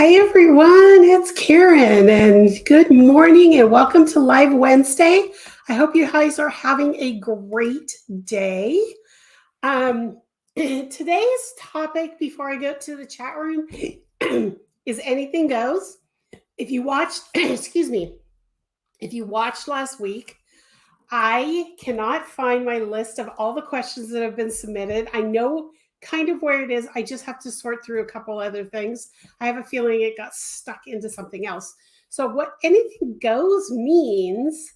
Hi everyone, it's Karen and good morning and welcome to Live Wednesday. I hope you guys are having a great day. Today's topic before I go to the chat room is anything goes. If you watched, excuse me, if you watched last week, I cannot find my list of all the questions that have been submitted. I know kind of where it is. I just have to sort through a couple other things. I have a feeling it got stuck into something else. So what anything goes means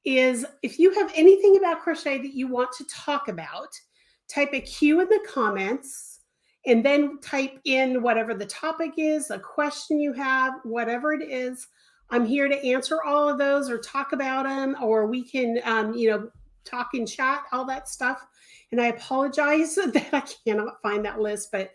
is if you have anything about crochet that you want to talk about, type a Q in the comments and then type in whatever the topic is, a question you have, whatever it is. I'm here to answer all of those or talk about them, or we can, talk and chat, all that stuff. And I apologize that I cannot find that list, but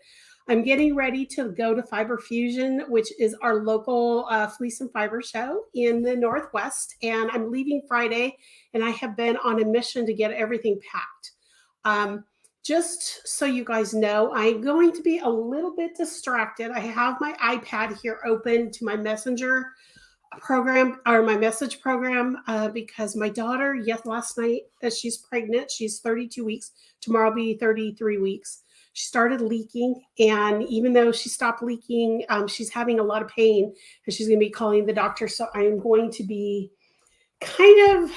I'm getting ready to go to Fiber Fusion, which is our local fleece and fiber show in the Northwest. And I'm leaving Friday, and I have been on a mission to get everything packed. Just so you guys know, I'm going to be a little bit distracted. I have my iPad here open to my messenger program or my message program because my daughter, last night, as she's pregnant, she's 32 weeks. Tomorrow will be 33 weeks. She started leaking, and even though she stopped leaking, she's having a lot of pain, and she's going to be calling the doctor. So I'm going to be kind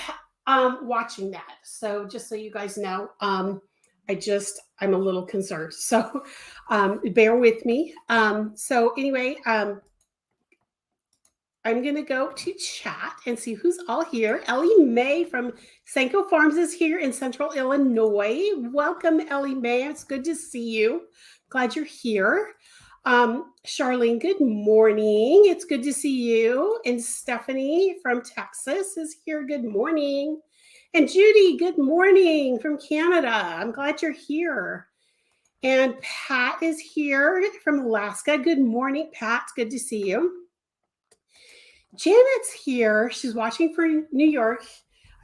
of watching that. So just so you guys know, I'm a little concerned. So bear with me. So anyway, I'm going to go to chat and see who's all here. Ellie Mae from Senko Farms is here in Central Illinois. Welcome, Ellie Mae. It's good to see you. Glad you're here. Charlene, good morning. It's good to see you. And Stephanie from Texas is here. Good morning. And Judy, good morning from Canada. I'm glad you're here. And Pat is here from Alaska. Good morning, Pat. Good to see you. Janet's here. She's watching from New York.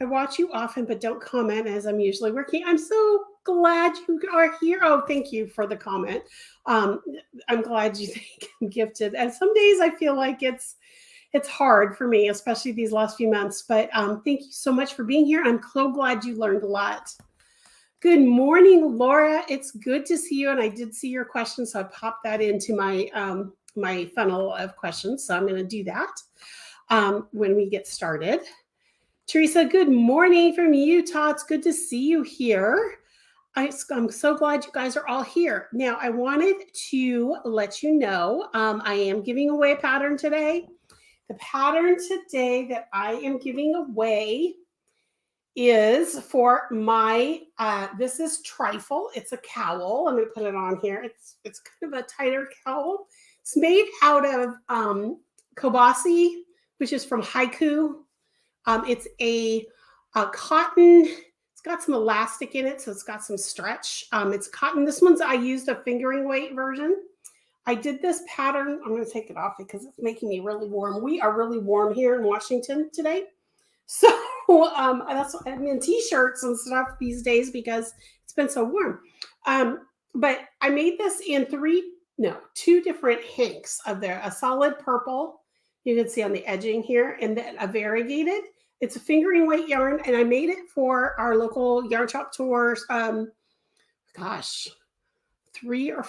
I watch you often, but don't comment as I'm usually working. I'm so glad you are here. Oh, thank you for the comment. I'm glad you think I'm gifted. And some days I feel like it's hard for me, especially these last few months. But thank you so much for being here. I'm so glad you learned a lot. Good morning, Laura. It's good to see you. And I did see your question, so I popped that into my my funnel of questions. So I'm going to do that when we get started. Teresa, good morning from Utah. It's good to see you here. I'm so glad you guys are all here. Now, I wanted to let you know I am giving away a pattern today. The pattern today that I am giving away is for my, this is Trifle. It's a cowl. I'm going to put it on here. It's kind of a tighter cowl. It's made out of Kobasi, which is from Haiku. It's a cotton. It's got some elastic in it, so it's got some stretch. It's cotton. This one's, I used a fingering weight version. I did this pattern. I'm going to take it off because it's making me really warm. We are really warm here in Washington today. So that's why I'm in t-shirts and stuff these days because it's been so warm. But I made this in two different hanks of there, a solid purple, you can see on the edging here, and then a variegated. It's a fingering weight yarn, and I made it for our local yarn shop tours. 3 or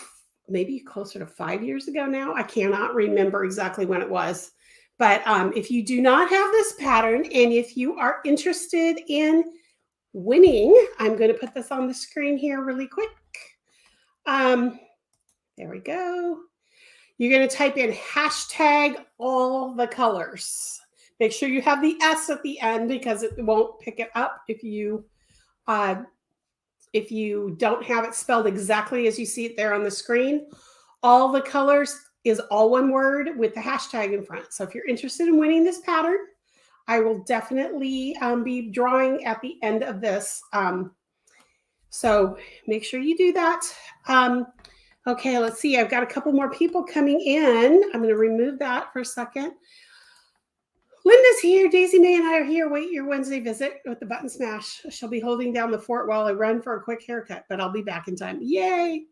maybe closer to 5 years ago now. I cannot remember exactly when it was. But if you do not have this pattern, and if you are interested in winning, I'm going to put this on the screen here really quick. There we go. You're going to type in hashtag all the colors. Make sure you have the S at the end because it won't pick it up if you don't have it spelled exactly as you see it there on the screen. All the colors is all one word with the hashtag in front. So if you're interested in winning this pattern, I will definitely be drawing at the end of this. So make sure you do that. Okay, let's see. I've got a couple more people coming in. I'm going to remove that for a second. Linda's here. Daisy Mae and I are here. Wait your Wednesday visit with the button smash. She'll be holding down the fort while I run for a quick haircut, but I'll be back in time. Yay.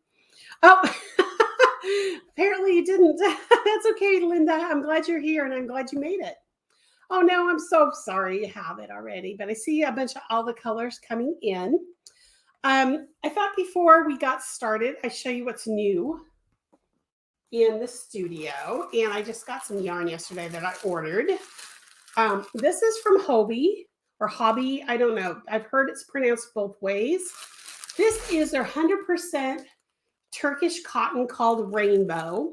Oh, Apparently you didn't. That's okay, Linda. I'm glad you're here and I'm glad you made it. Oh no, I'm so sorry you have it already, but I see a bunch of all the colors coming in. I thought before we got started, I'd show you what's new in the studio. And I just got some yarn yesterday that I ordered. This is from Hobby or Hobby. I don't know. I've heard it's pronounced both ways. This is their 100% Turkish cotton called Rainbow.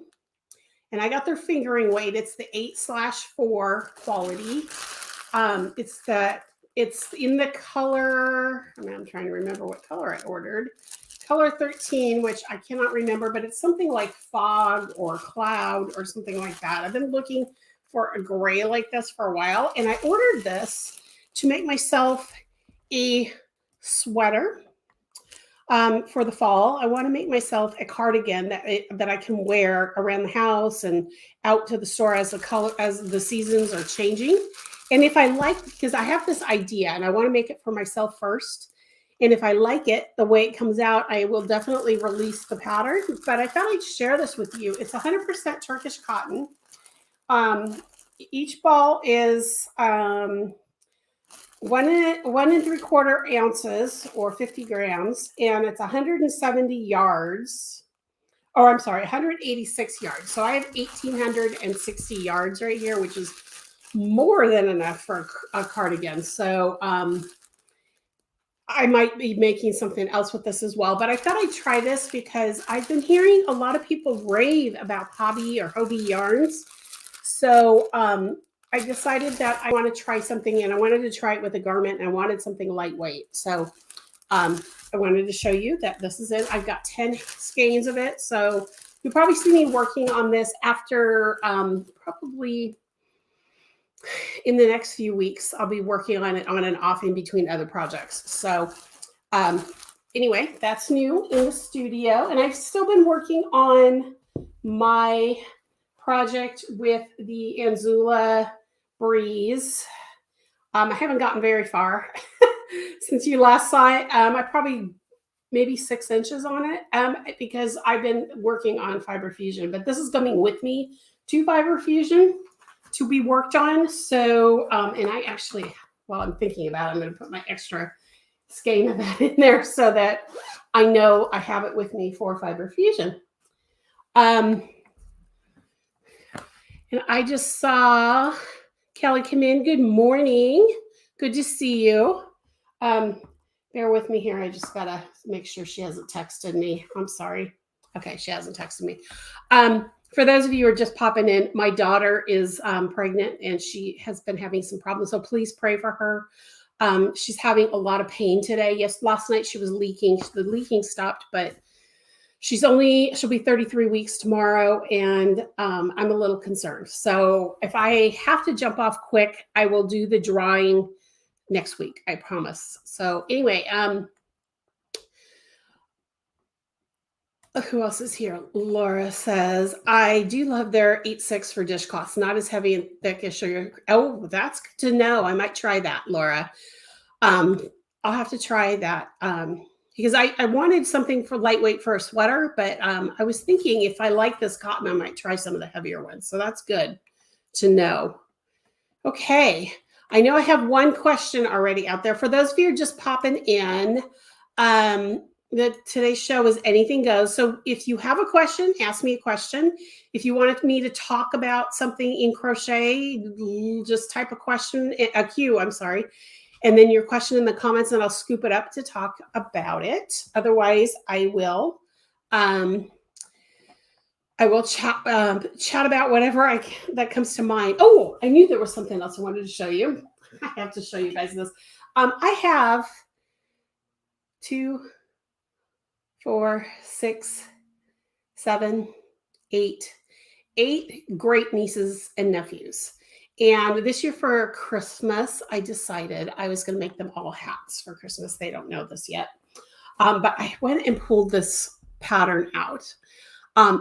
And I got their fingering weight. It's the 8/4 quality. It's in the color, I'm trying to remember what color I ordered. Color 13, which I cannot remember, but it's something like fog or cloud or something like that. I've been looking for a gray like this for a while, and I ordered this to make myself a sweater for the fall. I want to make myself a cardigan that I can wear around the house and out to the store as the seasons are changing. And if I like, because I have this idea and I want to make it for myself first. And if I like it, the way it comes out, I will definitely release the pattern. But I thought I'd share this with you. It's 100% Turkish cotton. Each ball is 1 3/4 ounces or 50 grams, and it's 170 yards. Or I'm sorry, 186 yards. So I have 1,860 yards right here, which is more than enough for a cardigan. So I might be making something else with this as well. But I thought I'd try this because I've been hearing a lot of people rave about Hobby or Hobby yarns. So I decided that I want to try something, and I wanted to try it with a garment, and I wanted something lightweight. So I wanted to show you that this is it. I've got 10 skeins of it. So you'll probably see me working on this after probably in the next few weeks. I'll be working on it on and off in between other projects. So anyway, that's new in the studio. And I've still been working on my project with the Anzula Breeze. I haven't gotten very far since you last saw it. I probably maybe 6 inches on it because I've been working on Fiber Fusion, but this is coming with me to Fiber Fusion to be worked on. So, and I actually, while I'm thinking about it, I'm going to put my extra skein of that in there so that I know I have it with me for Fiber Fusion. And I just saw Kelly come in. Good morning. Good to see you. Bear with me here. I just got to make sure she hasn't texted me. I'm sorry. Okay, she hasn't texted me. For those of you who are just popping in, my daughter is pregnant and she has been having some problems. So please pray for her. She's having a lot of pain today. Yes, last night she was leaking. The leaking stopped, but she'll be 33 weeks tomorrow, and I'm a little concerned. So if I have to jump off quick, I will do the drawing next week, I promise. So anyway, who else is here? Laura says, I do love their 8/6 for dishcloths. Not as heavy and thick as sugar. Oh, that's good to know. I might try that, Laura. I'll have to try that. Because I wanted something for lightweight for a sweater, but I was thinking if I like this cotton, I might try some of the heavier ones. So that's good to know. Okay. I know I have one question already out there. For those of you who are just popping in, today's show is Anything Goes. So if you have a question, ask me a question. If you wanted me to talk about something in crochet, just type a question, a Q, I'm sorry. And then your question in the comments, and I'll scoop it up to talk about it. Otherwise, I will chat about whatever that comes to mind. Oh, I knew there was something else I wanted to show you. I have to show you guys this. I have 2, 4, 6, 7, 8 great nieces and nephews. And this year for Christmas, I decided I was going to make them all hats for Christmas. They don't know this yet. But I went and pulled this pattern out.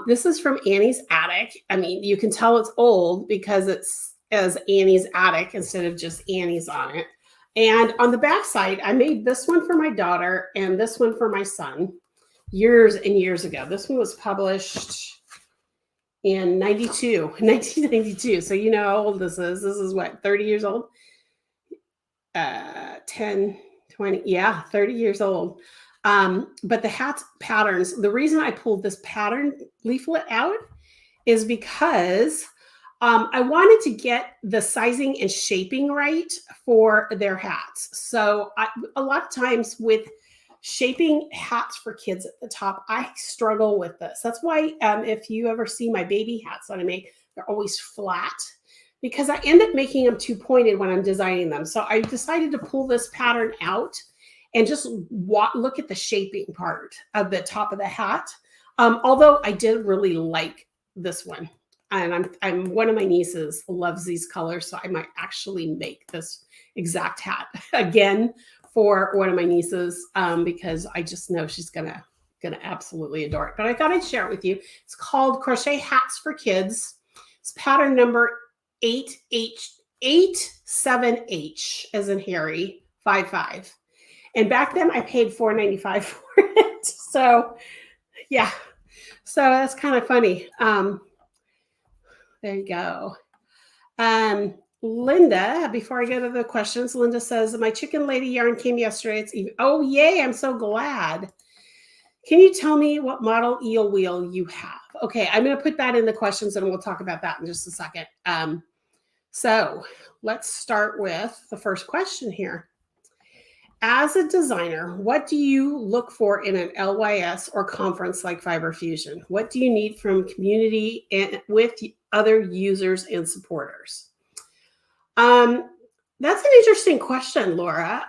This is from Annie's Attic. I mean, you can tell it's old because it's as Annie's Attic instead of just Annie's on it. And on the back side, I made this one for my daughter and this one for my son years and years ago. This one was published in 1992. So you know how old this is. This is what, 30 years old? 10, 20, yeah, 30 years old. But the hat patterns, the reason I pulled this pattern leaflet out is because I wanted to get the sizing and shaping right for their hats. So a lot of times with shaping hats for kids at the top, I struggle with this. That's why if you ever see my baby hats that I make, they're always flat because I end up making them too pointed when I'm designing them. So I decided to pull this pattern out and just look at the shaping part of the top of the hat. Although I did really like this one. And I'm one of my nieces loves these colors, so I might actually make this exact hat again for one of my nieces because I just know she's gonna absolutely adore it. But I thought I'd share it with you. It's called Crochet Hats for Kids. It's pattern number 87H as in Harry 55. And back then I paid $4.95 for it. So yeah, so that's kind of funny. There you go. Linda, before I go to the questions, Linda says, my chicken lady yarn came yesterday. It's even, oh, yay, I'm so glad. Can you tell me what model eel wheel you have? Okay, I'm going to put that in the questions and we'll talk about that in just a second. So let's start with the first question here. As a designer, what do you look for in an LYS or conference like Fiber Fusion? What do you need from community and with other users and supporters? That's an interesting question, Laura.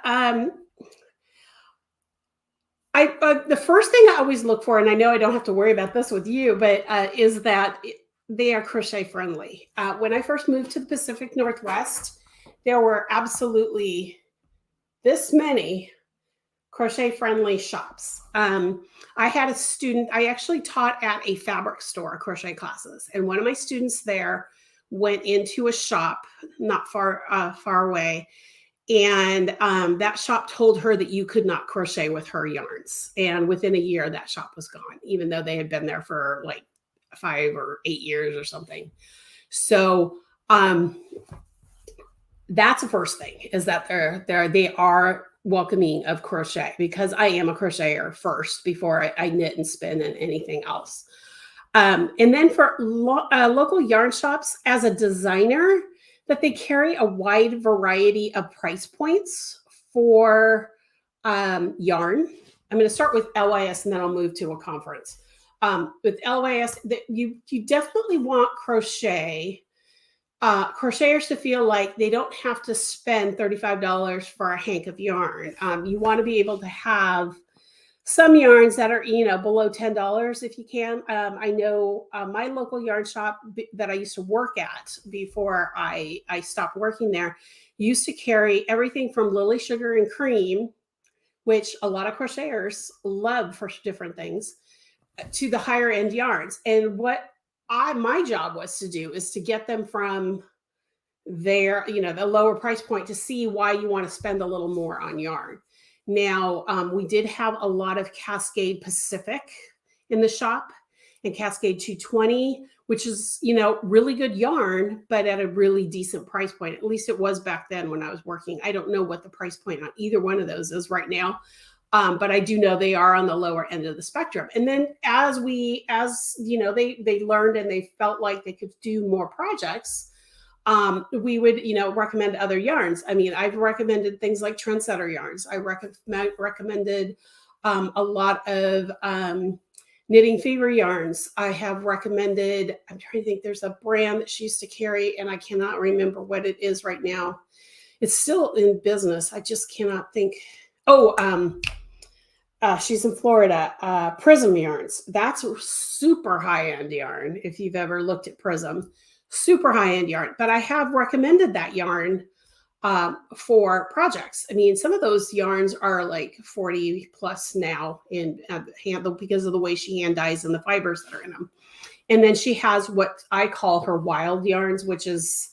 The first thing I always look for, and I know I don't have to worry about this with you, but is that they are crochet friendly. When I first moved to the Pacific Northwest, there were absolutely this many crochet friendly shops. I had a student, I actually taught at a fabric store, crochet classes. And one of my students there went into a shop not far away. And that shop told her that you could not crochet with her yarns. And within a year, that shop was gone, even though they had been there for like 5 or 8 years or something. So that's the first thing, is that they are welcoming of crochet, because I am a crocheter first before I knit and spin and anything else. And then for local yarn shops, as a designer, that they carry a wide variety of price points for yarn. I'm going to start with LYS and then I'll move to a conference. With LYS, you definitely want crocheters to feel like they don't have to spend $35 for a hank of yarn. You want to be able to have some yarns that are, below $10 if you can. I know my local yarn shop that I used to work at before I stopped working there used to carry everything from Lily Sugar and Cream, which a lot of crocheters love for different things, to the higher end yarns. And what my job was to do is to get them from their, the lower price point, to see why you want to spend a little more on yarn. Now, we did have a lot of Cascade Pacific in the shop, and Cascade 220, which is, really good yarn, but at a really decent price point. At least it was back then when I was working. I don't know what the price point on either one of those is right now. But I do know they are on the lower end of the spectrum. And then as they learned and they felt like they could do more projects, we would, recommend other yarns. I mean, I've recommended things like Trendsetter yarns. I recommended a lot of Knitting Fever yarns. I have recommended, I'm trying to think, there's a brand that she used to carry, and I cannot remember what it is right now. It's still in business. I just cannot think. She's in Florida. Prism yarns. That's a super high-end yarn. If you've ever looked at Prism, super high-end yarn. But I have recommended that yarn for projects. I mean, some of those yarns are like 40 plus now in hand, because of the way she hand dyes and the fibers that are in them. And then she has what I call her wild yarns, which is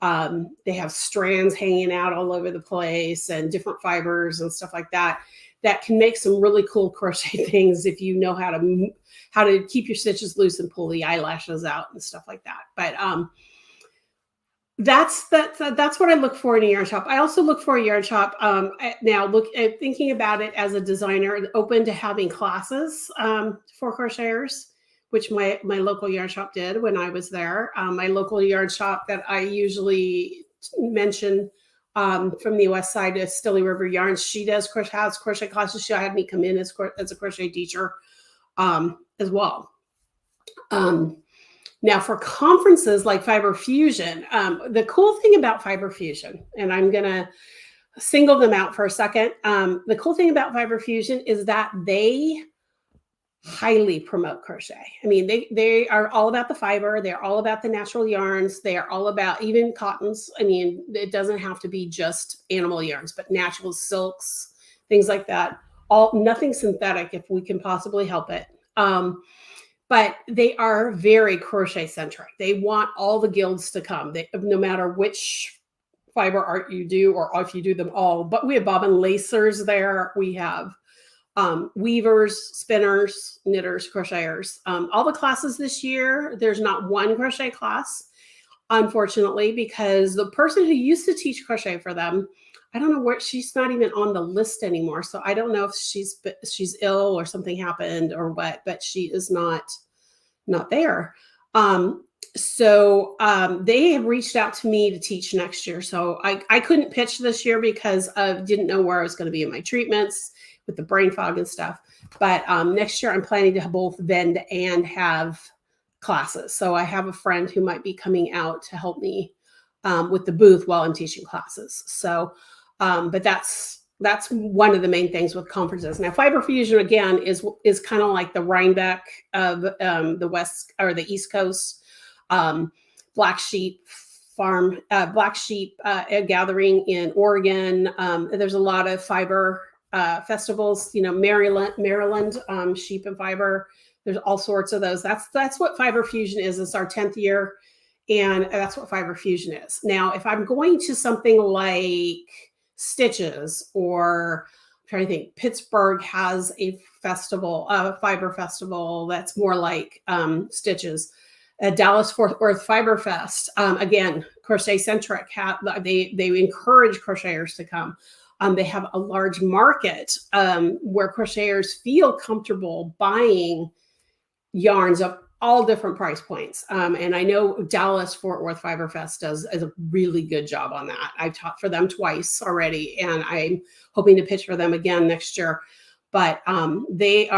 they have strands hanging out all over the place and different fibers and stuff like that. that can make some really cool crochet things if you know how to keep your stitches loose and pull the eyelashes out and stuff like that. But that's what I look for in a yarn shop. I also look for a yarn shop now. Thinking about it as a designer, open to having classes for crocheters, which my local yarn shop did when I was there. My local yarn shop that I usually mention from the west side is Stilly River Yarns. She has crochet classes. She had me come in as a crochet teacher as well. Now for conferences like Fiber Fusion, the cool thing about Fiber Fusion, and I'm going to single them out for a second. The cool thing about Fiber Fusion is that they highly promote crochet. I mean, they are all about the fiber. They're all about the natural yarns. They are all about even cottons. I mean, it doesn't have to be just animal yarns, but natural silks, things like that. Nothing synthetic if we can possibly help it. But they are very crochet centric. They want all the guilds to come, no matter which fiber art you do or if you do them all. But we have bobbin lacers there. We have weavers, spinners, knitters, crocheters. All the classes this year, there's not one crochet class, unfortunately, because the person who used to teach crochet for them, I don't know where, she's not even on the list anymore. So I don't know if she's ill or something happened or what, but she is not there. So they have reached out to me to teach next year. So I couldn't pitch this year because I didn't know where I was going to be in my treatments with the brain fog and stuff. But next year I'm planning to both vend and have classes. So I have a friend who might be coming out to help me with the booth while I'm teaching classes. So, but that's one of the main things with conferences. Now, Fiber Fusion again is kind of like the Rhinebeck of the West or the East Coast. Black Sheep gathering in Oregon. There's a lot of fiber festivals. You know, Maryland Sheep and Fiber. There's all sorts of those. That's what Fiber Fusion is. It's our 10th year, and that's what Fiber Fusion is. Now, if I'm going to something like Stitches, or I'm trying to think, Pittsburgh has a festival, a fiber festival that's more like Stitches. Dallas Fort Worth Fiber Fest, again, crochet centric. They encourage crocheters to come. They have a large market where crocheters feel comfortable buying yarns of all different price points. And I know Dallas Fort Worth Fiber Fest does a really good job on that. I've taught for them twice already, and I'm hoping to pitch for them again next year. But they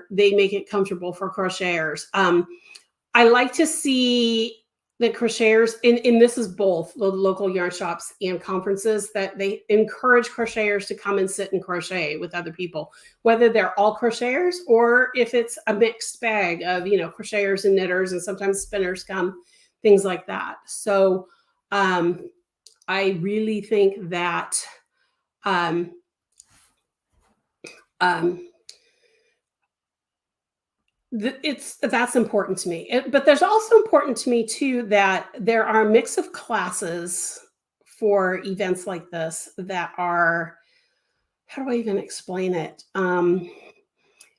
make it comfortable for crocheters. I like to see the crocheters, and this is both the local yarn shops and conferences, that they encourage crocheters to come and sit and crochet with other people, whether they're all crocheters or if it's a mixed bag of, you know, crocheters and knitters, and sometimes spinners come, things like that. So I really think that that's important to me. But there's also important to me too that there are a mix of classes for events like this that are, how do I even explain it?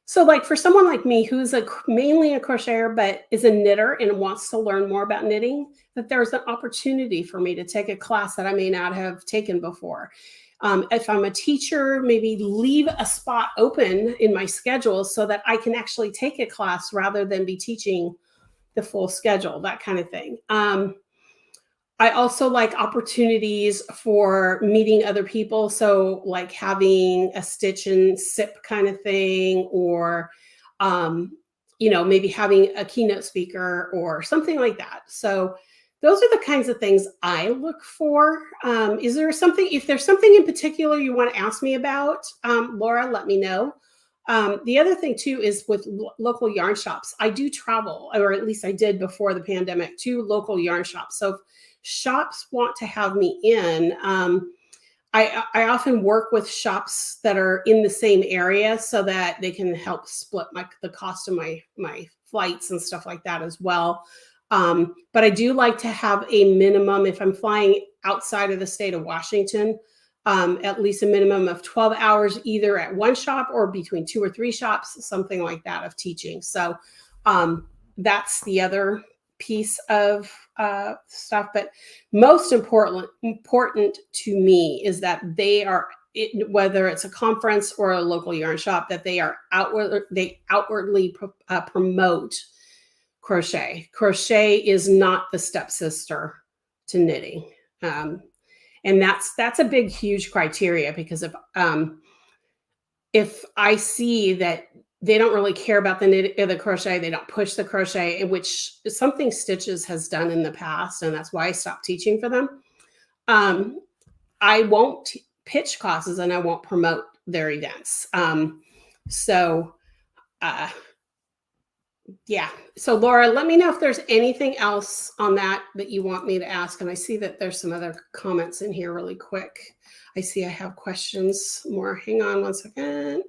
So like for someone like me who's mainly a crocheter but is a knitter and wants to learn more about knitting, that there's an opportunity for me to take a class that I may not have taken before. If I'm a teacher, maybe leave a spot open in my schedule so that I can actually take a class rather than be teaching the full schedule, that kind of thing. I also like opportunities for meeting other people. So like having a stitch and sip kind of thing, or, you know, maybe having a keynote speaker or something like that. So those are the kinds of things I look for. Is there something, if there's something in particular you want to ask me about, Laura, let me know. The other thing too is with local yarn shops, I do travel, or at least I did before the pandemic, to local yarn shops. So if shops want to have me in, I often work with shops that are in the same area so that they can help split the cost of my flights and stuff like that as well. But I do like to have a minimum. If I'm flying outside of the state of Washington, at least a minimum of 12 hours, either at one shop or between 2 or 3 shops, something like that of teaching. So that's the other piece of stuff. But most important to me is that they are, whether it's a conference or a local yarn shop, that they are outwardly promote crochet. Crochet is not the stepsister to knitting. And that's a big, huge criteria, because if I see that they don't really care about the crochet, they don't push the crochet, which is something Stitches has done in the past, and that's why I stopped teaching for them. I won't pitch classes and I won't promote their events. Yeah. So Laura, let me know if there's anything else on that you want me to ask. And I see that there's some other comments in here really quick. I see I have questions more. Hang on one second.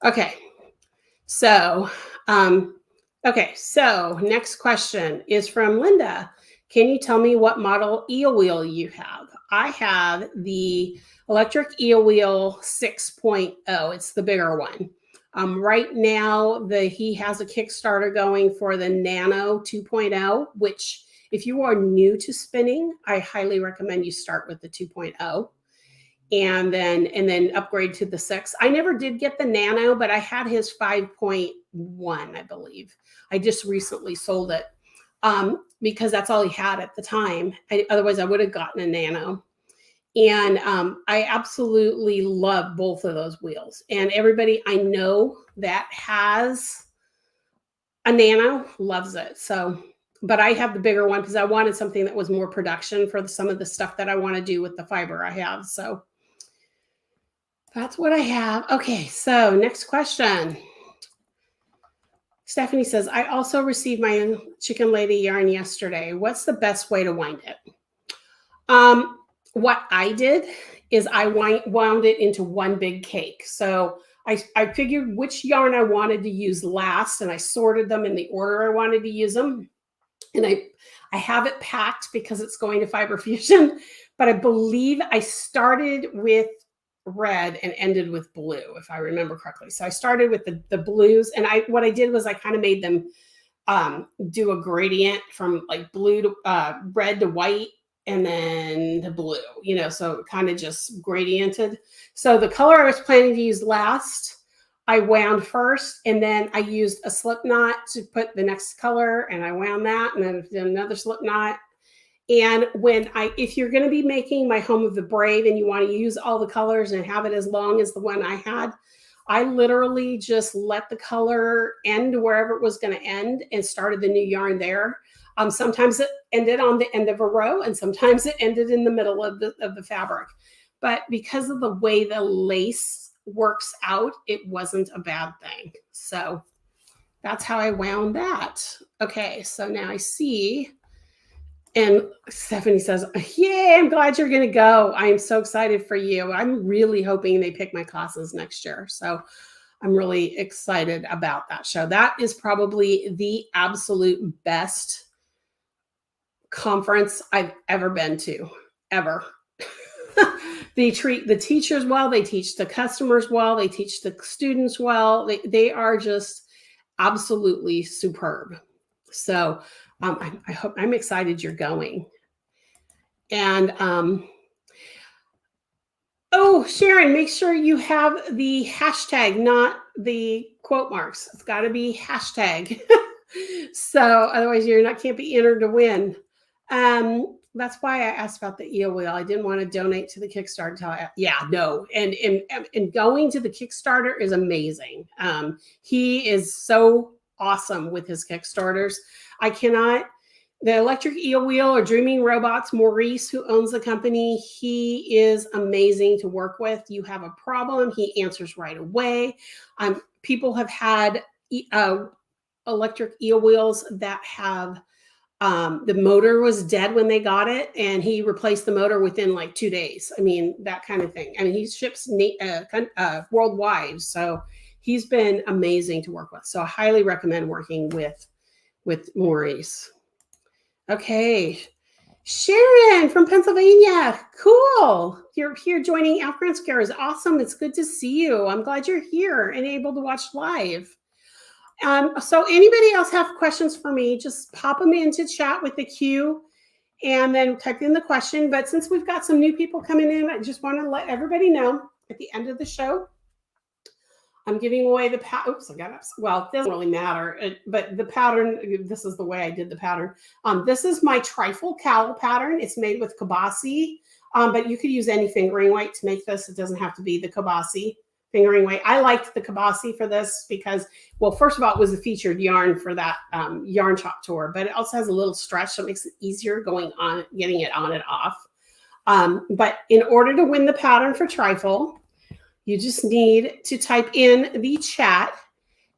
Okay. So, so next question is from Linda. Can you tell me what model eel wheel you have? I have the electric eel wheel 6.0. It's the bigger one. Right now, he has a Kickstarter going for the Nano 2.0, which if you are new to spinning, I highly recommend you start with the 2.0 and then upgrade to the 6. I never did get the Nano, but I had his 5.1, I believe. I just recently sold it because that's all he had at the time. Otherwise, I would have gotten a Nano. And I absolutely love both of those wheels. And everybody I know that has a Nano loves it. So, but I have the bigger one because I wanted something that was more production for some of the stuff that I want to do with the fiber I have. So that's what I have. Okay, so next question. Stephanie says, I also received my Chicken Lady yarn yesterday. What's the best way to wind it? What I did is I wound it into one big cake. So I figured which yarn I wanted to use last, and I sorted them in the order I wanted to use them. And I have it packed because it's going to Fiber Fusion, but I believe I started with red and ended with blue, if I remember correctly. So I started with the blues, and what I did was I kind of made them do a gradient from like blue to red to white, and then the blue, so it kind of just gradiented. So the color I was planning to use last, I wound first, and then I used a slip knot to put the next color, and I wound that, and then did another slip knot. And if you're going to be making my Home of the Brave and you want to use all the colors and have it as long as the one I had, I literally just let the color end wherever it was going to end and started the new yarn there. Sometimes it ended on the end of a row, and sometimes it ended in the middle of the fabric. But because of the way the lace works out, it wasn't a bad thing. So that's how I wound that. Okay, so now I see. And Stephanie says, yay, I'm glad you're going to go. I am so excited for you. I'm really hoping they pick my classes next year. So I'm really excited about that show. That is probably the absolute best conference I've ever been to, ever. They treat the teachers well. They teach the customers well. They teach the students well. They are just absolutely superb. So I'm excited you're going. And Sharon, make sure you have the hashtag, not the quote marks. It's got to be hashtag. So otherwise can't be entered to win. That's why I asked about the eel wheel. I didn't want to donate to the Kickstarter. And going to the Kickstarter is amazing. He is so awesome with his Kickstarters. The electric eel wheel or Dreaming Robots, Maurice, who owns the company, he is amazing to work with. You have a problem, he answers right away. People have had electric eel wheels that have the motor was dead when they got it, and he replaced the motor within like 2 days. I mean, that kind of thing. I mean, he ships worldwide, so he's been amazing to work with. So I highly recommend working with Maurice. Okay, Sharon from Pennsylvania. Cool. You're here joining Afghan Scares. Awesome. It's good to see you. I'm glad you're here and able to watch live. So anybody else have questions for me, just pop them into chat with the Q and then type in the question. But since we've got some new people coming in, I just want to let everybody know at the end of the show, I'm giving away the oops, I got up. Well, it doesn't really matter, but the pattern, this is the way I did the pattern. This is my trifle cowl pattern. It's made with Kabasi, but you could use any fingering weight to make this. It doesn't have to be the Kabasi fingering weight. I liked the Kabasi for this because, well, first of all, it was the featured yarn for that yarn chop tour, but it also has a little stretch, so it makes it easier going on, getting it on and off. But in order to win the pattern for trifle, you just need to type in the chat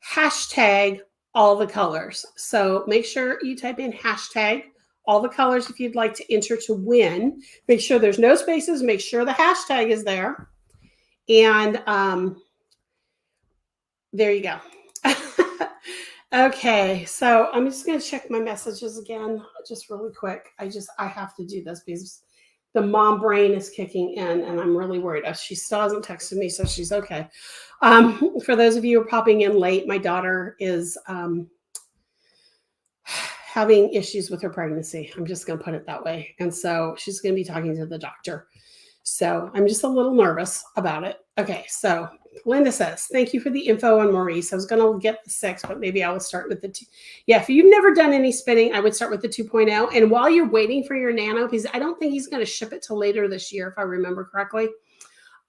hashtag all the colors. So make sure you type in hashtag all the colors if you'd like to enter to win. Make sure there's no spaces. Make sure the hashtag is there. And there you go. Okay, so I'm just going to check my messages again, just really quick. I have to do this because the mom brain is kicking in and I'm really worried. She still hasn't texted me, so she's okay. For those of you who are popping in late, my daughter is having issues with her pregnancy. I'm just going to put it that way. And so she's going to be talking to the doctor. So I'm just a little nervous about it. Okay, so Linda says, thank you for the info on Maurice. I was going to get the 6, but maybe I will start with the 2. Yeah, if you've never done any spinning, I would start with the 2.0. And while you're waiting for your nano, because I don't think he's going to ship it till later this year, if I remember correctly,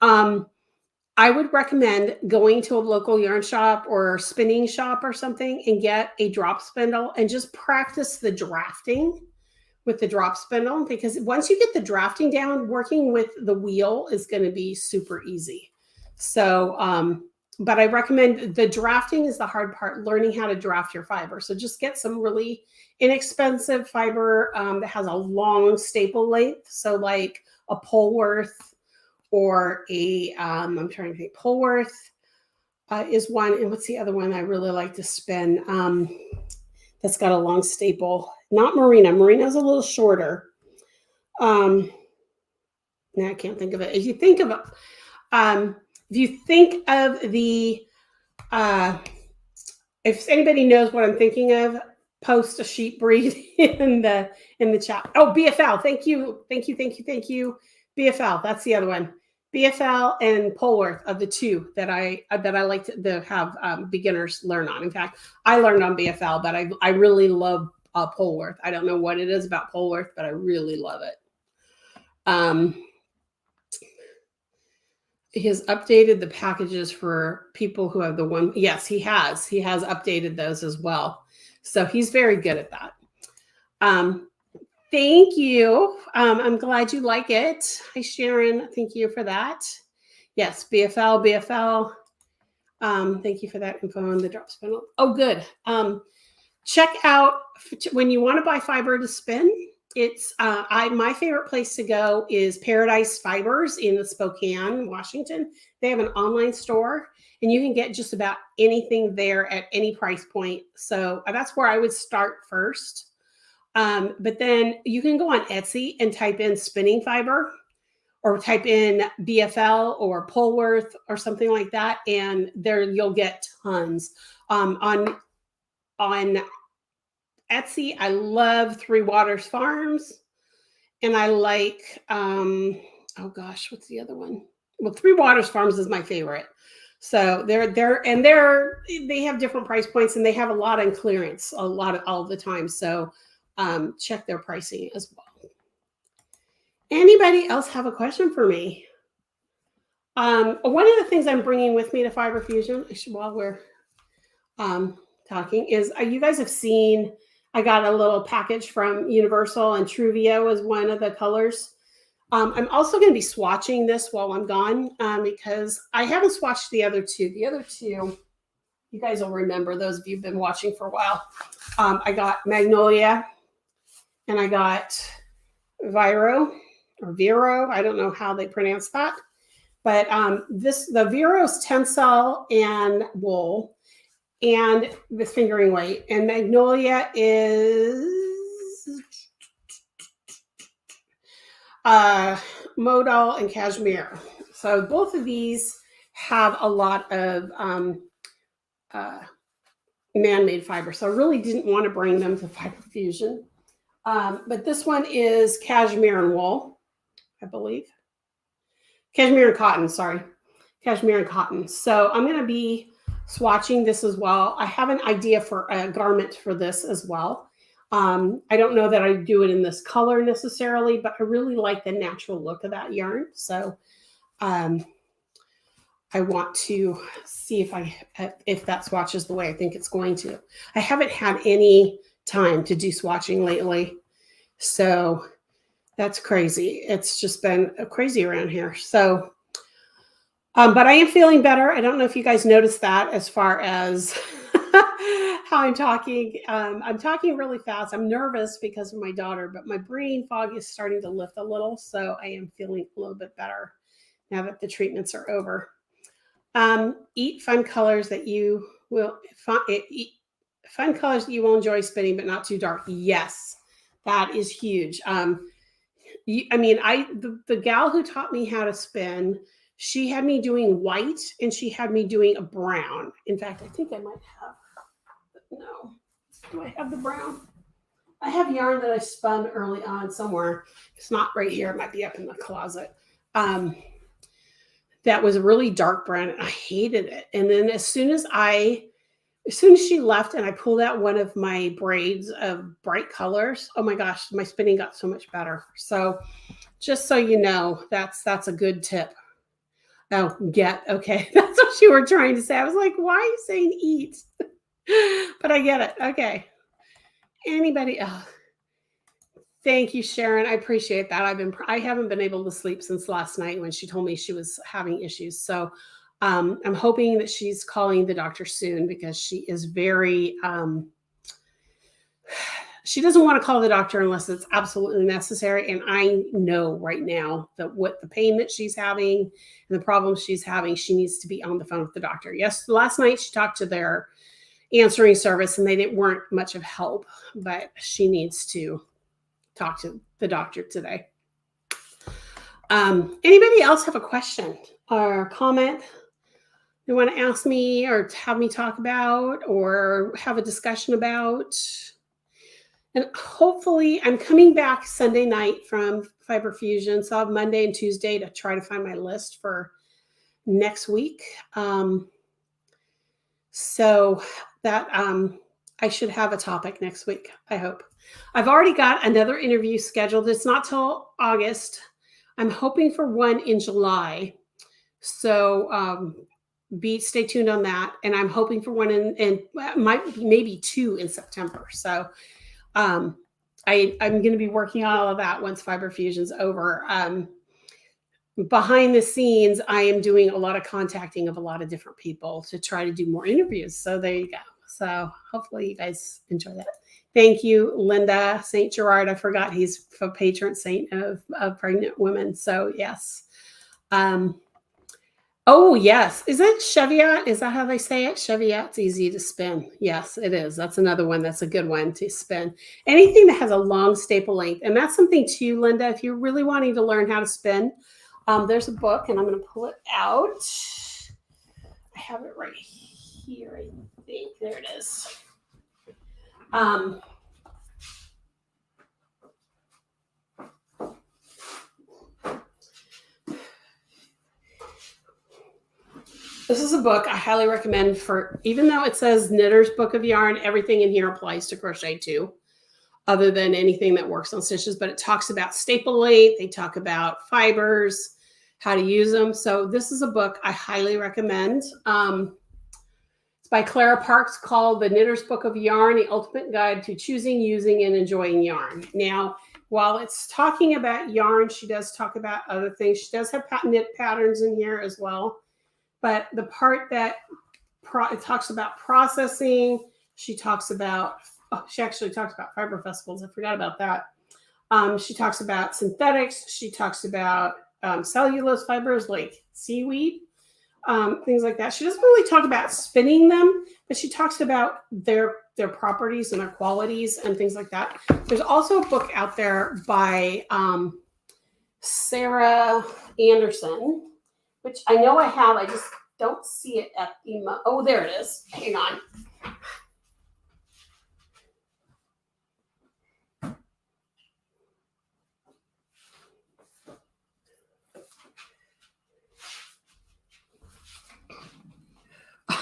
I would recommend going to a local yarn shop or spinning shop or something and get a drop spindle and just practice the drafting with the drop spindle, because once you get the drafting down, working with the wheel is going to be super easy. So, but I recommend the drafting is the hard part, learning how to draft your fiber. So just get some really inexpensive fiber that has a long staple length. So like a Polworth or a, I'm trying to think, Polworth is one. And what's the other one I really like to spin? That's got a long staple. Not Merino. Merino's a little shorter. Now I can't think of it. If you think of the, if anybody knows what I'm thinking of, post a sheep breed in the chat. Oh, BFL. Thank you. BFL. That's the other one. BFL and Polworth are the two that I like to have beginners learn on. In fact, I learned on BFL, but I really love Polworth. I don't know what it is about Polworth, but I really love it. He has updated the packages for people who have the one. Yes, he has. He has updated those as well. So he's very good at that. Thank you. I'm glad you like it. Hi, Sharon. Thank you for that. Yes, BFL. Thank you for that info on the drop spindle. Oh, good. Check out when you want to buy fiber to spin. It's my favorite place to go is Paradise Fibers in Spokane, Washington. They have an online store, and you can get just about anything there at any price point. So that's where I would start first. But then you can go on Etsy and type in spinning fiber or type in BFL or Polworth or something like that. And there you'll get tons. On Etsy, I love Three Waters Farms. And I like, oh gosh, what's the other one? Well, Three Waters Farms is my favorite. So they have different price points and they have a lot on clearance, all the time. So check their pricing as well. Anybody else have a question for me? One of the things I'm bringing with me to Fiber Fusion, while we're talking, is you guys have seen, I got a little package from Universal, and Truvio is one of the colors. I'm also going to be swatching this while I'm gone because I haven't swatched the other two. The other two, you guys will remember, those of you who've been watching for a while. I got Magnolia. And I got Viro. I don't know how they pronounce that. But the Viro's tensile and wool and the fingering weight. And Magnolia is Modal and Cashmere. So both of these have a lot of man-made fiber. So I really didn't want to bring them to Fiber Fusion. But this one is cashmere and wool, I believe. Cashmere and cotton, sorry. Cashmere and cotton. So I'm going to be swatching this as well. I have an idea for a garment for this as well. I don't know that I do it in this color necessarily, but I really like the natural look of that yarn. So I want to see if that swatches the way I think it's going to. I haven't had any time to do swatching lately, so that's crazy. It's just been crazy around here. So, but I am feeling better. I don't know if you guys noticed that as far as how I'm talking. I'm talking really fast. I'm nervous because of my daughter, but my brain fog is starting to lift a little, so I am feeling a little bit better now that the treatments are over. Eat fun colors that you will fun colors that you will enjoy spinning, but not too dark. Yes, that is huge. The gal who taught me how to spin, she had me doing white and she had me doing a brown. In fact, I think I might have. No, do I have the brown? I have yarn that I spun early on somewhere. It's not right here. It might be up in the closet. That was a really dark brown and I hated it. And then as soon as she left and I pulled out one of my braids of bright colors, oh my gosh, my spinning got so much better. So just so you know, that's a good tip. Oh, okay. That's what you were trying to say. I was like, why are you saying eat? But I get it. Okay. Anybody else? Thank you, Sharon. I appreciate that. I haven't been able to sleep since last night when she told me she was having issues. So I'm hoping that she's calling the doctor soon because she is very, she doesn't want to call the doctor unless it's absolutely necessary. And I know right now that what the pain that she's having and the problems she's having, she needs to be on the phone with the doctor. Yes, last night she talked to their answering service and they weren't much of help, but she needs to talk to the doctor today. Anybody else have a question or comment they want to ask me or have me talk about or have a discussion about? And hopefully I'm coming back Sunday night from Fiber Fusion. So I have Monday and Tuesday to try to find my list for next week. So that I should have a topic next week, I hope. I've already got another interview scheduled. It's not till August. I'm hoping for one in July. So stay tuned on that. And I'm hoping for one in maybe two in September. So I'm going to be working on all of that once Fiber Fusion's over. Behind the scenes, I am doing a lot of contacting of a lot of different people to try to do more interviews. So there you go. So hopefully you guys enjoy that. Thank you, Linda. St. Gerard, I forgot he's a patron saint of pregnant women. So yes. Oh, yes. Is it Cheviot? Is that how they say it? Cheviot's easy to spin. Yes, it is. That's another one. That's a good one to spin. Anything that has a long staple length. And that's something too, Linda, if you're really wanting to learn how to spin, there's a book and I'm going to pull it out. I have it right here, I think. There it is. This is a book I highly recommend for, even though it says Knitter's Book of Yarn, everything in here applies to crochet too, other than anything that works on stitches, but it talks about staple length. They talk about fibers, how to use them. So this is a book I highly recommend. It's by Clara Parks called The Knitter's Book of Yarn, The Ultimate Guide to Choosing, Using, and Enjoying Yarn. Now, while it's talking about yarn, she does talk about other things. She does have knit patterns in here as well. But the part that it talks about processing, she actually talks about fiber festivals. I forgot about that. She talks about synthetics. She talks about cellulose fibers like seaweed, things like that. She doesn't really talk about spinning them, but she talks about their properties and their qualities and things like that. There's also a book out there by Sarah Anderson, which I know I have. I just don't see it at the, oh, there it is. Hang on.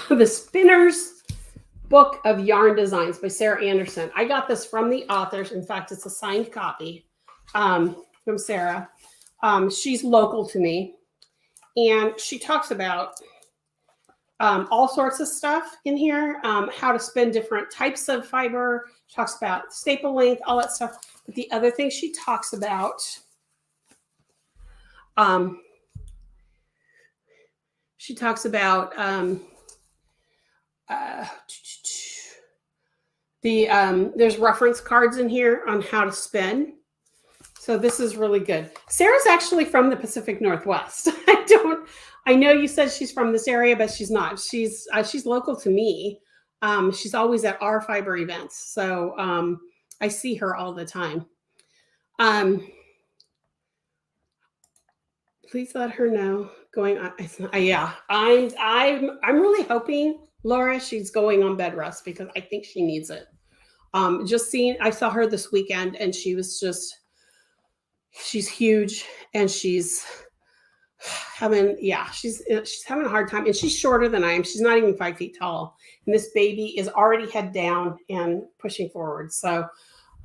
The Spinner's Book of Yarn Designs by Sarah Anderson. I got this from the authors. In fact, it's a signed copy from Sarah. She's local to me, and she talks about all sorts of stuff in here, how to spin different types of fiber. She talks about staple length, all that stuff. But the other thing she talks about, there's reference cards in here on how to spin. So this is really good. Sarah's actually from the Pacific Northwest. I know you said she's from this area, but she's not. She's local to me. She's always at our fiber events. So I see her all the time. Please let her know going on. Yeah, I'm really hoping, Laura, she's going on bed rest because I think she needs it. I saw her this weekend and she's huge and she's having a hard time, and she's shorter than I am. She's not even 5 feet tall, and this baby is already head down and pushing forward. So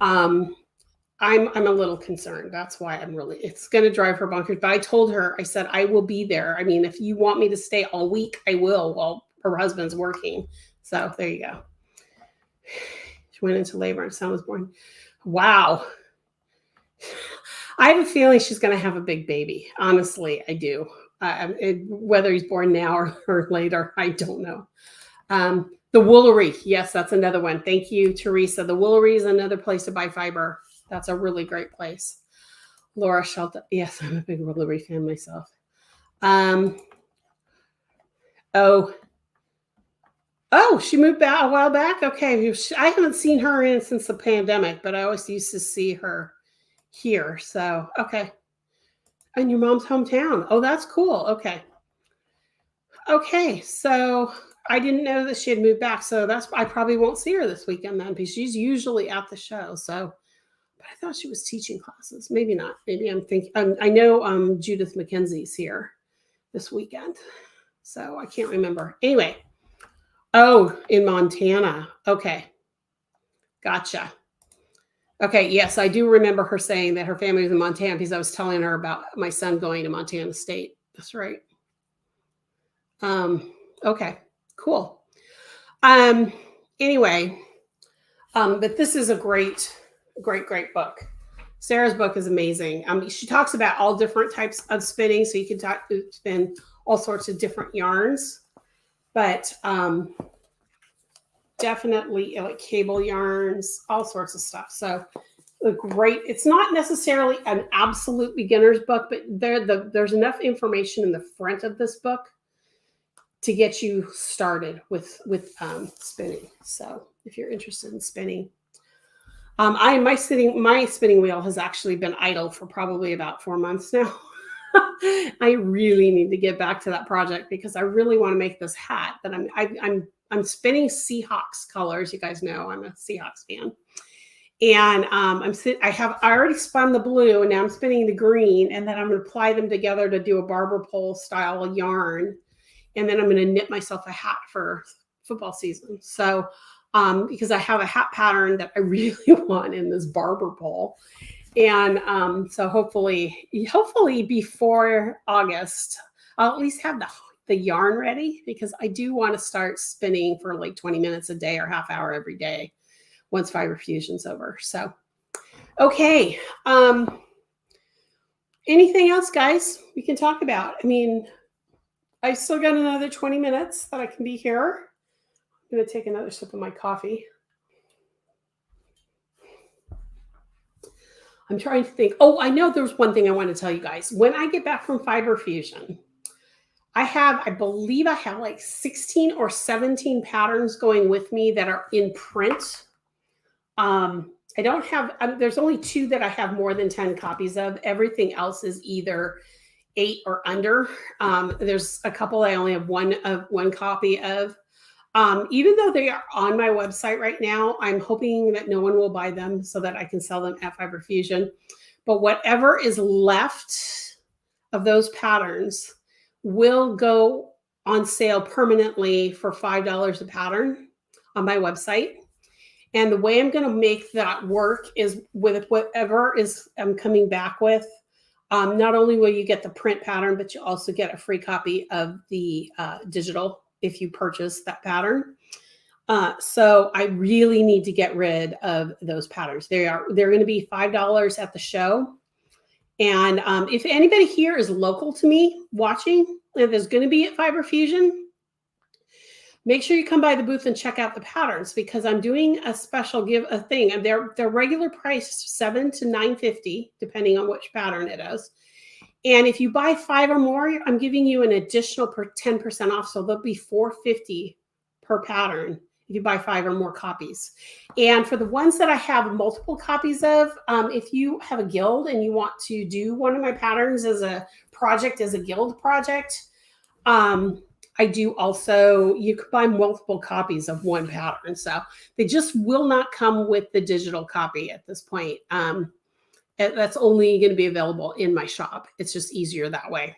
I'm a little concerned. That's why it's going to drive her bonkers. But I told her, I said, I will be there. I mean, if you want me to stay all week, I will while her husband's working. So there you go. She went into labor and son was born. Wow. I have a feeling she's going to have a big baby. Honestly, I do. Whether he's born now or later, I don't know. The Whooley. Yes, that's another one. Thank you, Teresa. The Whooley is another place to buy fiber. That's a really great place. Laura Shelton. Yes, I'm a big Whooley fan myself. Oh, she moved back a while back. Okay, I haven't seen her since the pandemic, but I always used to see her here. So, okay. And your mom's hometown. Oh, that's cool. Okay. Okay, so I didn't know that she had moved back. So I probably won't see her this weekend then, because she's usually at the show. So, but I thought she was teaching classes. Maybe not. Maybe I'm thinking. I know Judith McKenzie's here this weekend, so I can't remember. Anyway. Oh, in Montana. Okay. Gotcha. Okay. Yes, I do remember her saying that her family was in Montana because I was telling her about my son going to Montana State. That's right. Okay. Cool. Anyway, but this is a great book. Sarah's book is amazing. She talks about all different types of spinning, so you can spin all sorts of different yarns. But definitely like cable yarns, all sorts of stuff. So it's not necessarily an absolute beginner's book, but there's enough information in the front of this book to get you started with spinning. So if you're interested in spinning, my spinning wheel has actually been idle for probably about 4 months now. I really need to get back to that project because I really want to make this hat that I'm spinning Seahawks colors. You guys know I'm a Seahawks fan, and I already spun the blue, and now I'm spinning the green, and then I'm going to apply them together to do a barber pole style yarn, and then I'm going to knit myself a hat for football season. So because I have a hat pattern that I really want in this barber pole. And so hopefully before August, I'll at least have the yarn ready, because I do want to start spinning for like 20 minutes a day or half hour every day once Fiber Fusion's over. So, okay. Anything else, guys, we can talk about? I mean, I still got another 20 minutes that I can be here. I'm going to take another sip of my coffee. I'm trying to think. Oh, I know there's one thing I want to tell you guys. When I get back from Fiber Fusion, I believe I have like 16 or 17 patterns going with me that are in print. I don't have, there's only 2 that I have more than 10 copies of. Everything else is either 8 or under. There's a couple I only have one copy of. Even though they are on my website right now, I'm hoping that no one will buy them so that I can sell them at Fiber Fusion. But whatever is left of those patterns will go on sale permanently for $5 a pattern on my website. And the way I'm going to make that work is with whatever is I'm coming back with. Not only will you get the print pattern, but you also get a free copy of the digital if you purchase that pattern. So I really need to get rid of those patterns. They're going to be $5 at the show. And if anybody here is local to me watching, if there's going to be at Fiber Fusion, make sure you come by the booth and check out the patterns, because I'm doing a special thing. And they're regular price $7 to $9.50, depending on which pattern it is. And if you buy 5 or more, I'm giving you an additional 10% off. So there'll be $4.50 per pattern if you buy 5 or more copies. And for the ones that I have multiple copies of, if you have a guild and you want to do one of my patterns as a project, as a guild project, I do also, you could buy multiple copies of one pattern. So they just will not come with the digital copy at this point. That's only going to be available in my shop. It's just easier that way.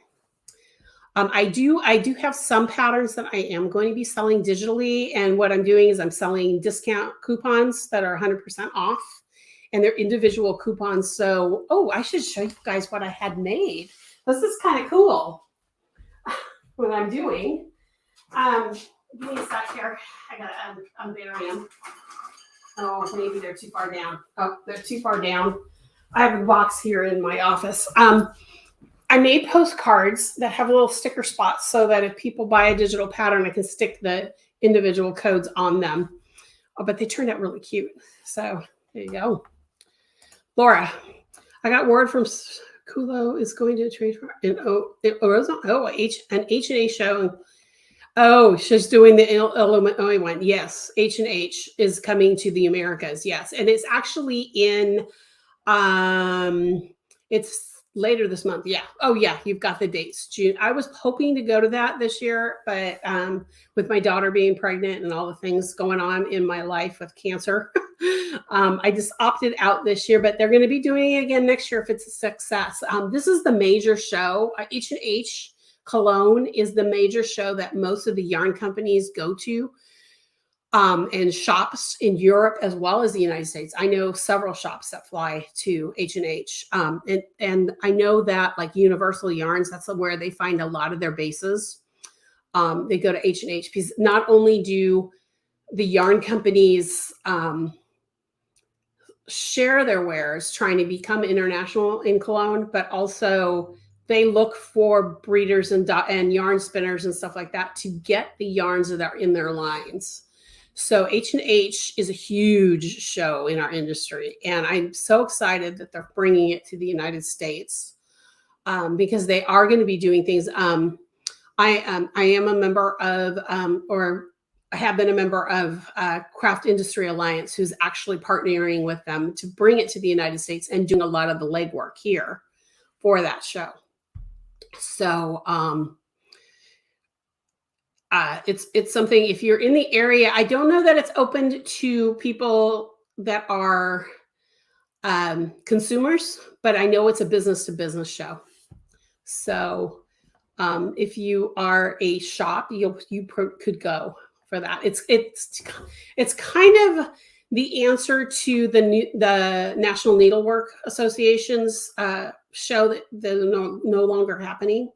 I do have some patterns that I am going to be selling digitally. And what I'm doing is I'm selling discount coupons that are 100% off, and they're individual coupons. So, I should show you guys what I had made. This is kind of cool what I'm doing. Give me a sec here. I gotta unbury them. Oh, maybe they're too far down. Oh, they're too far down. I have a box here in my office. I made postcards that have little sticker spots so that if people buy a digital pattern, I can stick the individual codes on them. But they turned out really cute. So there you go. Laura, I got word from Kulo is going to trade for an H&A show. Oh, she's doing the Illinois one. Yes, H&H is coming to the Americas. Yes, and it's actually in. It's later this month. Yeah. Oh, yeah. You've got the dates. June. I was hoping to go to that this year, but with my daughter being pregnant and all the things going on in my life with cancer, I just opted out this year. But they're going to be doing it again next year if it's a success. This is the major show. H&H Cologne is the major show that most of the yarn companies go to. And shops in Europe as well as the United States. I know several shops that fly to H&H. And I know that like Universal Yarns, that's where they find a lot of their bases. They go to H&H because not only do the yarn companies share their wares trying to become international in Cologne, but also they look for breeders and yarn spinners and stuff like that to get the yarns that are in their lines. So H&H is a huge show in our industry, and I'm so excited that they're bringing it to the United States because they are going to be doing things. I am a member of, or I have been a member of Craft Industry Alliance, who's actually partnering with them to bring it to the United States and doing a lot of the legwork here for that show. So, it's something, if you're in the area, I don't know that it's open to people that are consumers, but I know it's a business to business show. So if you are a shop, you could go for that. It's kind of the answer to the National Needlework Association's show that they're no longer happening.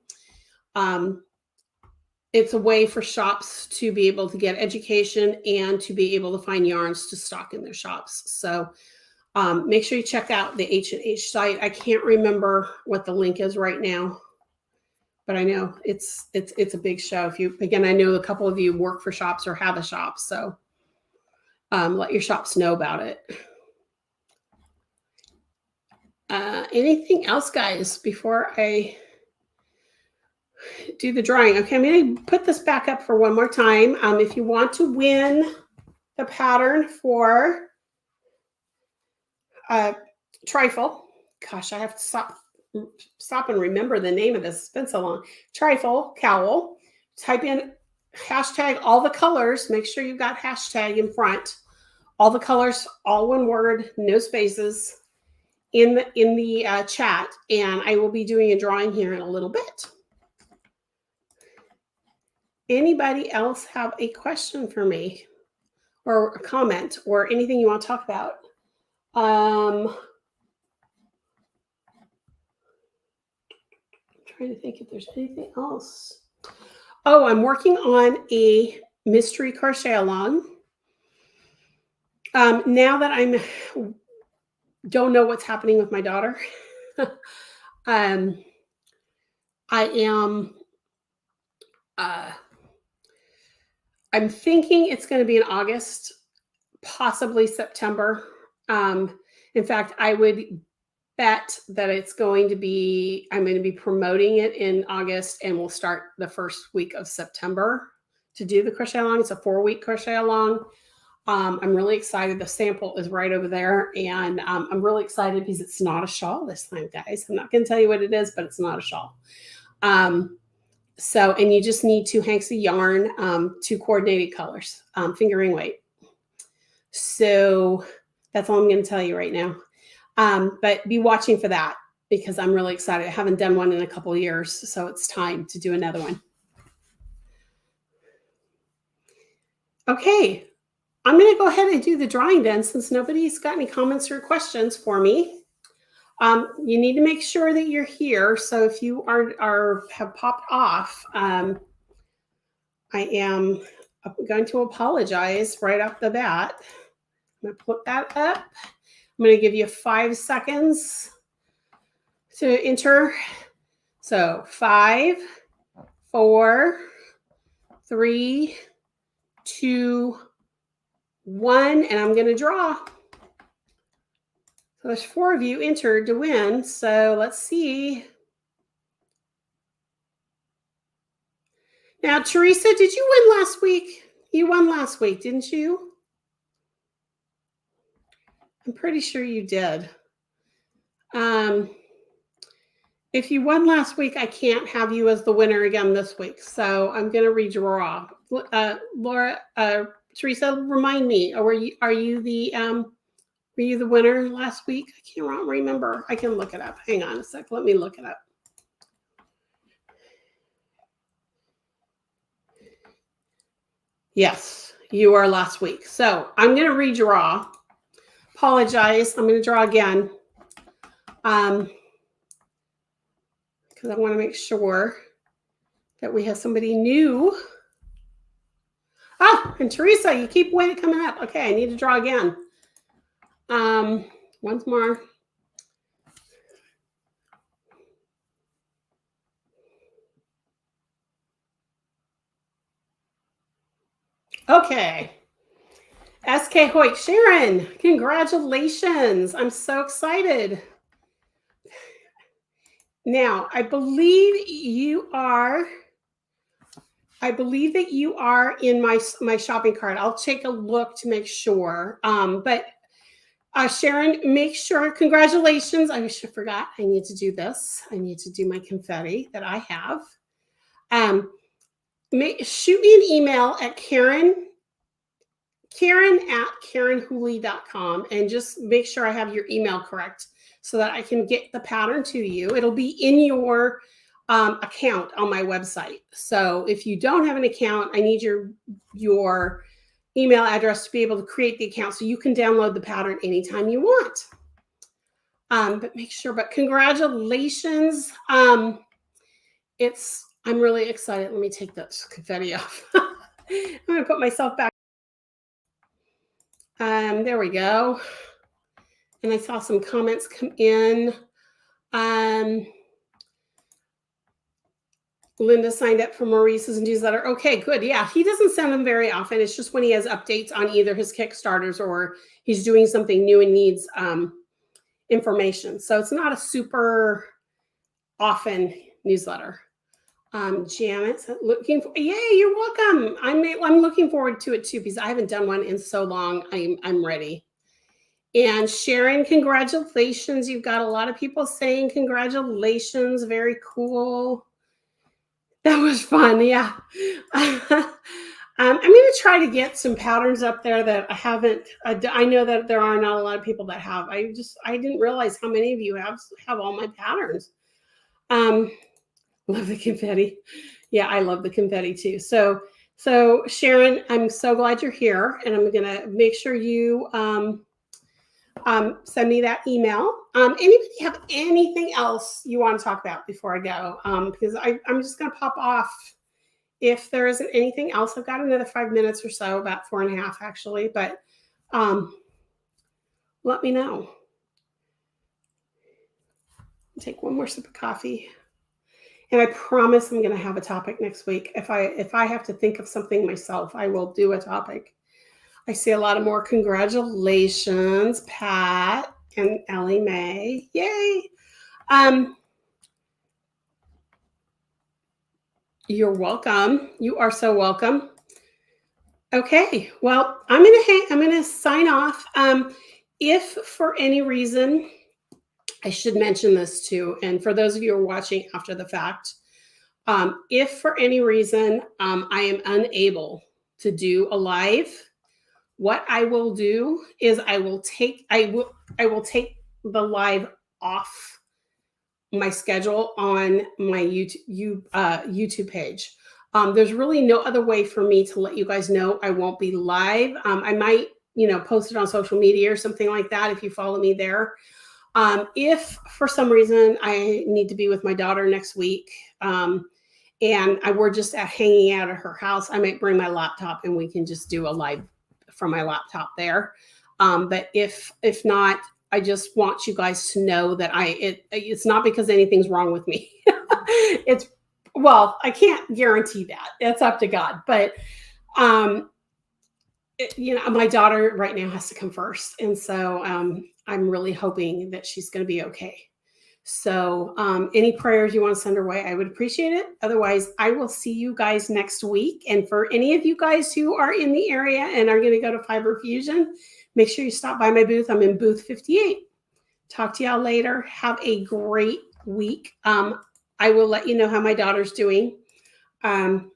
It's a way for shops to be able to get education and to be able to find yarns to stock in their shops. So make sure you check out the H&H site. I can't remember what the link is right now, but I know it's a big show. I know a couple of you work for shops or have a shop, so let your shops know about it. Anything else, guys, before I do the drawing? Okay, I'm going to put this back up for one more time. If you want to win the pattern for trifle. Gosh, I have to stop and remember the name of this. It's been so long. Trifle cowl. Type in hashtag all the colors. Make sure you've got hashtag in front. All the colors, all one word, no spaces in the chat. And I will be doing a drawing here in a little bit. Anybody else have a question for me or a comment or anything you want to talk about? I'm trying to think if there's anything else. Oh, I'm working on a mystery crochet along. Now that I don't know what's happening with my daughter, I am. I'm thinking it's going to be in August, possibly September. In fact, I would bet that it's going to be, I'm going to be promoting it in August, and we'll start the first week of September to do the crochet along. It's a 4-week crochet along. I'm really excited. The sample is right over there, and I'm really excited because it's not a shawl this time, guys. I'm not going to tell you what it is, but it's not a shawl. So, and you just need 2 hanks of yarn, 2 coordinated colors, fingering weight. So that's all I'm going to tell you right now. But be watching for that because I'm really excited. I haven't done one in a couple of years, so it's time to do another one. Okay, I'm going to go ahead and do the drawing then since nobody's got any comments or questions for me. You need to make sure that you're here. So if you have popped off, I am going to apologize right off the bat. I'm going to put that up. I'm going to give you 5 seconds to enter. So 5, 4, 3, 2, 1, and I'm going to draw. So there's 4 of you entered to win. So let's see. Now, Teresa, did you win last week? You won last week, didn't you? I'm pretty sure you did. If you won last week, I can't have you as the winner again this week. So I'm going to redraw. Laura, Teresa, remind me. Or were you the winner last week? I can't remember. I can look it up. Hang on a sec. Let me look it up. Yes, you are last week. So I'm going to redraw. Apologize. I'm going to draw again. Because I want to make sure that we have somebody new. Ah, and Teresa, you keep coming up. Okay, I need to draw again. Once more. Okay. SK Hoyt, Sharon, congratulations. I'm so excited. Now, I believe that you are in my shopping cart. I'll take a look to make sure. But Sharon, make sure, congratulations. I wish I forgot. I need to do this. I need to do my confetti that I have. Shoot me an email at Karen at KarenWhooley.com and just make sure I have your email correct so that I can get the pattern to you. It'll be in your account on my website. So if you don't have an account, I need your email address to be able to create the account so you can download the pattern anytime you want. But make sure, but congratulations. I'm really excited. Let me take that confetti off. I'm going to put myself back. There we go. And I saw some comments come in. Linda signed up for Maurice's newsletter. Okay, good. Yeah, he doesn't send them very often. It's just when he has updates on either his Kickstarters or he's doing something new and needs information. So it's not a super often newsletter. Janet's looking for, yay, you're welcome. I'm looking forward to it too because I haven't done one in so long. I'm ready. And Sharon, congratulations. You've got a lot of people saying congratulations. Very cool. That was fun. Yeah. I'm going to try to get some patterns up there that I haven't. I know that there are not a lot of people that have. I didn't realize how many of you have all my patterns. Love the confetti. Yeah, I love the confetti too. So Sharon, I'm so glad you're here, and I'm going to make sure you send me that email. Anybody have anything else you want to talk about before I go? Because I'm just going to pop off. If there isn't anything else, I've got another 5 minutes or so, about 4.5 actually, but let me know. Take one more sip of coffee. And I promise I'm going to have a topic next week. If I have to think of something myself, I will do a topic. I see a lot of more congratulations, Pat and Ellie Mae. Yay. You're welcome. You are so welcome. Okay. Well, I'm going to sign off. If for any reason, I should mention this too, and for those of you who are watching after the fact, if for any reason I am unable to do a live, what I will do is I will take the live off my schedule on my YouTube page. There's really no other way for me to let you guys know I won't be live. I might, post it on social media or something like that if you follow me there. If for some reason I need to be with my daughter next week, and we're just hanging out at her house, I might bring my laptop and we can just do a live from my laptop there. But if not, I just want you guys to know that it's not because anything's wrong with me. I can't guarantee that. It's up to God. But my daughter right now has to come first, and so I'm really hoping that she's going to be okay. So any prayers you want to send her way, I would appreciate it. Otherwise, I will see you guys next week. And for any of you guys who are in the area and are going to go to Fiber Fusion, make sure you stop by my booth. I'm in booth 58. Talk to y'all later. Have a great week. I will let you know how my daughter's doing. And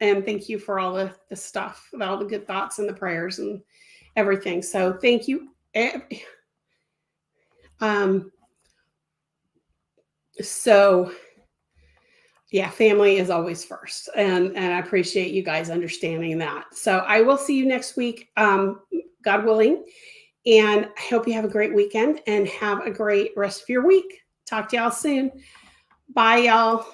thank you for all the stuff, all the good thoughts and the prayers and everything. So thank you. So yeah, family is always first. And I appreciate you guys understanding that. So I will see you next week, God willing. And I hope you have a great weekend and have a great rest of your week. Talk to y'all soon. Bye, y'all.